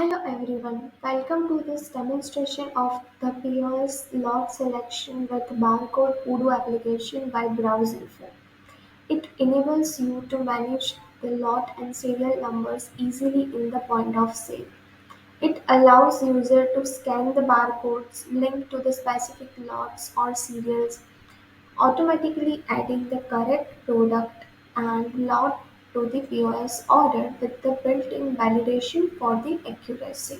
Hello everyone, welcome to this demonstration of the POS lot selection with Barcode Odoo application by BrowseInfo. It enables you to manage the lot and serial numbers easily in the point of sale. It allows user to scan the barcodes linked to the specific lots or serials, automatically adding the correct product and lot to the POS order with the built-in validation for the accuracy.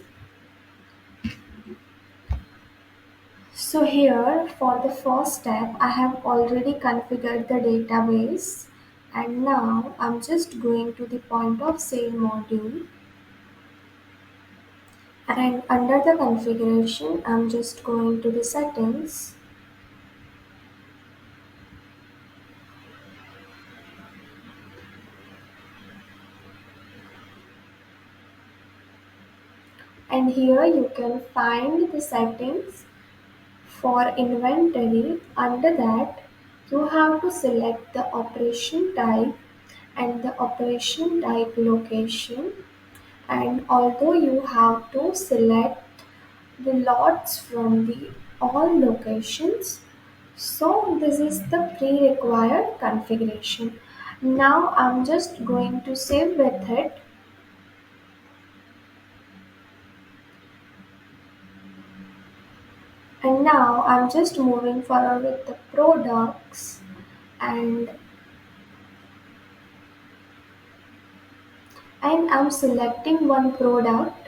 So here for the first step I have already configured the database, and now I'm just going to the point of sale module, and under the configuration I'm just going to the settings, and here you can find the settings for inventory. Under that you have to select the operation type and the operation type location, and although you have to select the lots from the all locations, so this is the pre-required configuration. Now I'm just going to save with it, and now I'm just moving forward with the products, and I'm selecting one product.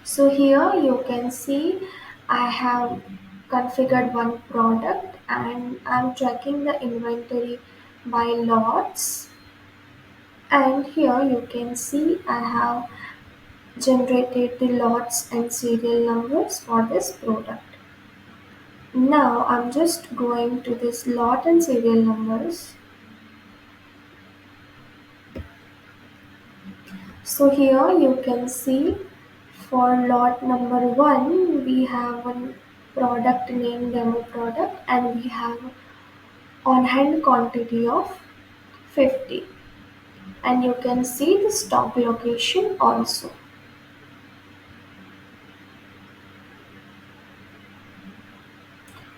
So here you can see I have configured one product and I'm tracking the inventory by lots, and here you can see I have generated the lots and serial numbers for this product. Now I'm just going to this lot and serial numbers. So here you can see for lot number 1 we have one product named demo product, and we have on hand quantity of 50, and you can see the stock location also.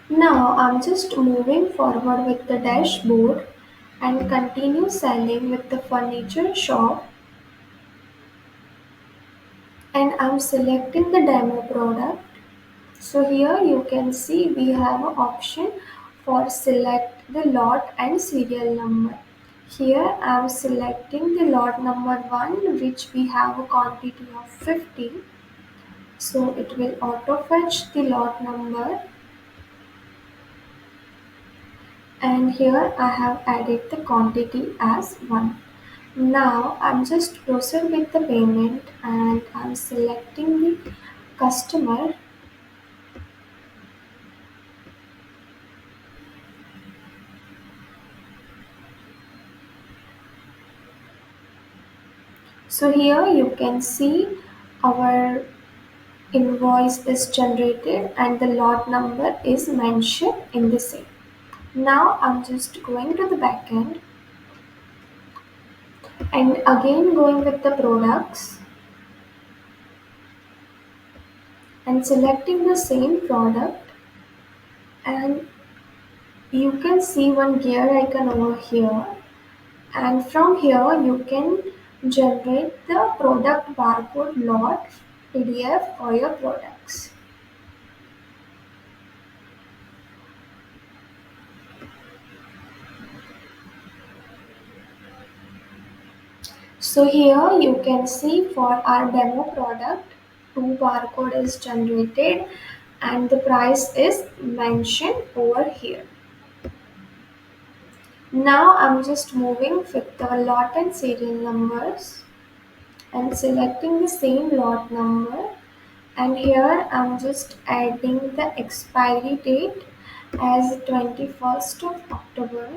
Now I'm just moving forward with the dashboard and continue selling with the furniture shop, and I'm selecting the demo product. So here you can see we have an option for select the lot and serial number. Here I'm selecting the lot number 1, which we have a quantity of 50. So it will auto fetch the lot number, and here I have added the quantity as 1. Now I'm just proceed with the payment, and I'm selecting the customer. So here you can see our invoice is generated and the lot number is mentioned in the same. Now I'm just going to the backend and again going with the products and selecting the same product, and you can see one gear icon over here, and from here you can generate the product barcode lot PDF for your products. So here you can see for our demo product, 2 barcode is generated and the price is mentioned over here. Now I'm just moving with the lot and serial numbers and selecting the same lot number, and here I'm just adding the expiry date as 21st of October,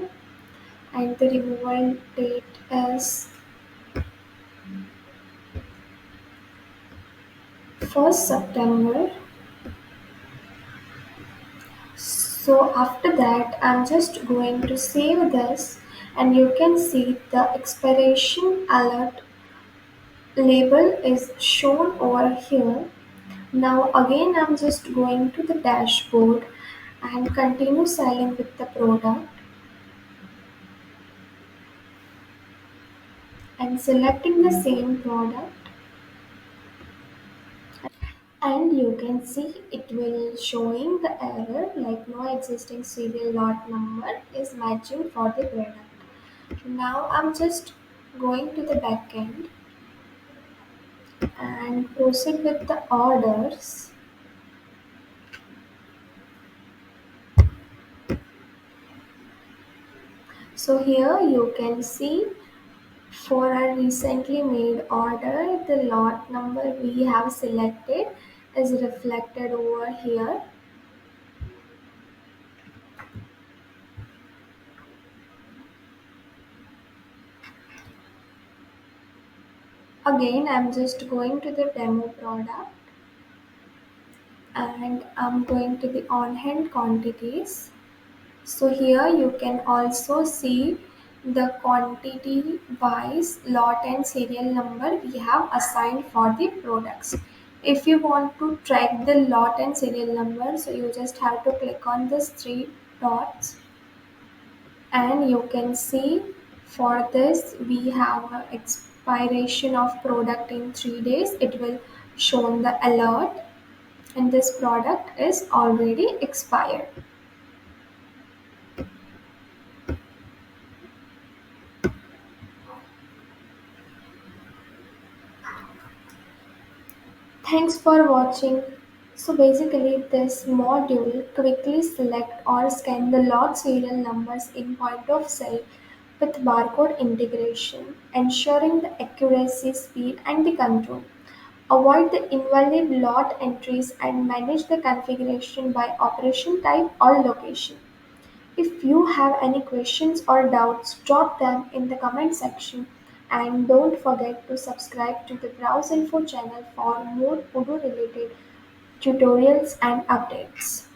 and the removal date is 1st September. So after that I'm just going to save this, and you can see the expiration alert label is shown over here. Now again I'm just going to the dashboard and continue selling with the product and selecting the same product, and you can see it will showing the error like no existing serial lot number is matching for the product. Now I'm just going to the back end and proceed with the orders. So here you can see for our recently made order, the lot number we have selected is reflected over here. Again, I'm just going to the demo product and I'm going to the on-hand quantities. So here you can also see the quantity wise lot and serial number we have assigned for the products. If you want to track the lot and serial number, so you just have to click on these three dots, and you can see for this we have a expiration of product in 3 days. It will show the alert and this product is already expired. Thanks for watching. So basically this module quickly select or scan the lot serial numbers in point of sale with barcode integration, ensuring the accuracy, speed and the control. Avoid the invalid lot entries and manage the configuration by operation type or location. If you have any questions or doubts, drop them in the comment section, and don't forget to subscribe to the BrowseInfo channel for more Odoo related tutorials and updates.